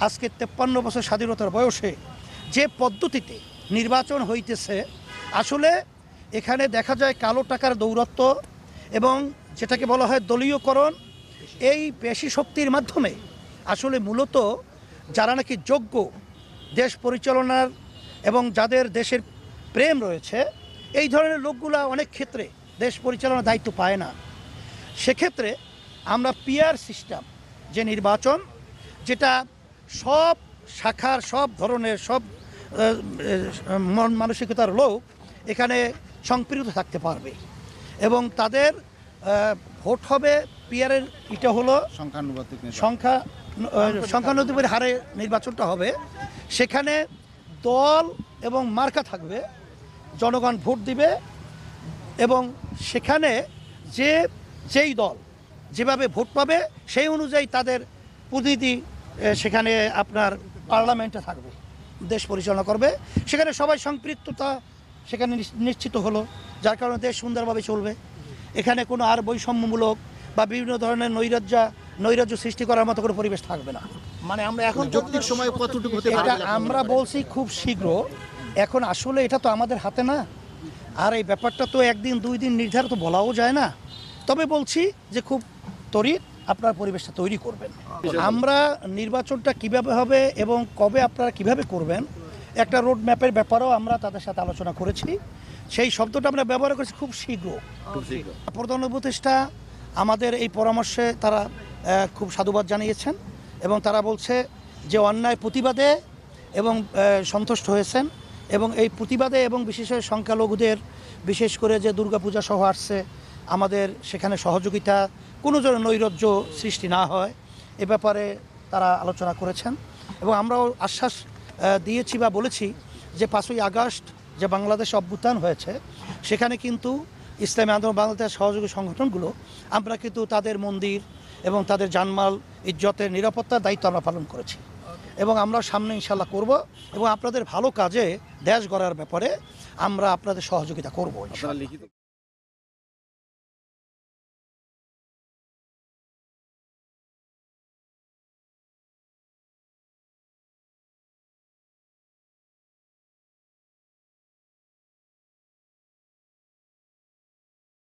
আজকে 53 বছর স্বাধীনতার বয়সে যে পদ্ধতিতে নির্বাচন হইতেছে, আসলে এখানে দেখা যায় কালো টাকার দৌরত্ব এবং যেটাকে বলা হয় দলীয়করণ, এই পেশি শক্তির মাধ্যমে আসলে মূলত যারা নাকি যোগ্য দেশ পরিচালনার এবং যাদের দেশের প্রেম রয়েছে, এই ধরনের লোকগুলা অনেক ক্ষেত্রে দেশ পরিচালনার দায়িত্ব পায় না। সেক্ষেত্রে আমরা পিআর সিস্টেম যে নির্বাচন, যেটা সব শাখার সব ধরনের সব মন মানসিকতার লোক এখানে সম্পৃক্ত থাকতে পারবে এবং তাদের ভোট হবে পিআরের, এটা হলো সংখ্যানুপাতিক হারে নির্বাচনটা হবে। সেখানে দল এবং মার্কা থাকবে, জনগণ ভোট দিবে এবং সেখানে যেই দল যেভাবে ভোট পাবে সেই অনুযায়ী তাদের প্রতিনিধি সেখানে আপনার পার্লামেন্টে থাকবে, দেশ পরিচালনা করবে। সেখানে সবাই সম্পৃক্ততা সেখানে নিশ্চিত হলো, যার কারণে দেশ সুন্দরভাবে চলবে। এখানে কোনো আর বৈষম্যমূলক বা বিভিন্ন ধরনের নৈরাজ্য সৃষ্টি করার মতো কোনো পরিবেশ থাকবে না। মানে আমরা এখন যৌক্তিক সময় কতটুকু হতে পারে আমরা বলছি খুব শীঘ্র। এখন আসলে এটা তো আমাদের হাতে না, আর এই ব্যাপারটা তো একদিন দুই দিন নির্ধারিত বলাও যায় না। তবে বলছি যে খুব ত্বরিত আপনার পরিবেশটা তৈরি করবেন। আমরা নির্বাচনটা কিভাবে হবে এবং কবে আপনারা কিভাবে করবেন, একটা রোড ম্যাপের ব্যাপারেও আমরা তাদের সাথে আলোচনা করেছি। সেই শব্দটা আমরা ব্যবহার করেছি খুব শীঘ্র। প্রধান উপদেষ্টা আমাদের এই পরামর্শে তারা খুব সাধুবাদ জানিয়েছেন এবং তারা বলছে যে অন্যায় প্রতিবাদে এবং সন্তুষ্ট হয়েছেন এবং এই প্রতিবাদে এবং বিশেষ করে সংখ্যালঘুদের, বিশেষ করে যে দুর্গাপূজা সহ আসছে, আমাদের সেখানে সহযোগিতা, কোনো ধরনের নৈরাজ্য সৃষ্টি না হয় এ ব্যাপারে তারা আলোচনা করেছেন। এবং আমরাও আশ্বাস দিয়েছি বা বলেছি যে 5ই আগস্ট যে বাংলাদেশ অভ্যুত্থান হয়েছে, সেখানে কিন্তু ইসলামী আন্দোলন বাংলাদেশ সহযোগী সংগঠনগুলো আমরা কিন্তু তাদের মন্দির এবং তাদের জানমাল ইজ্জতের নিরাপত্তার দায়িত্ব আমরা পালন করেছি এবং আমরা সামনে ইনশাল্লাহ করব এবং আপনাদের ভালো কাজে দেশ গড়ার ব্যাপারে আমরা আপনাদের সহযোগিতা করব।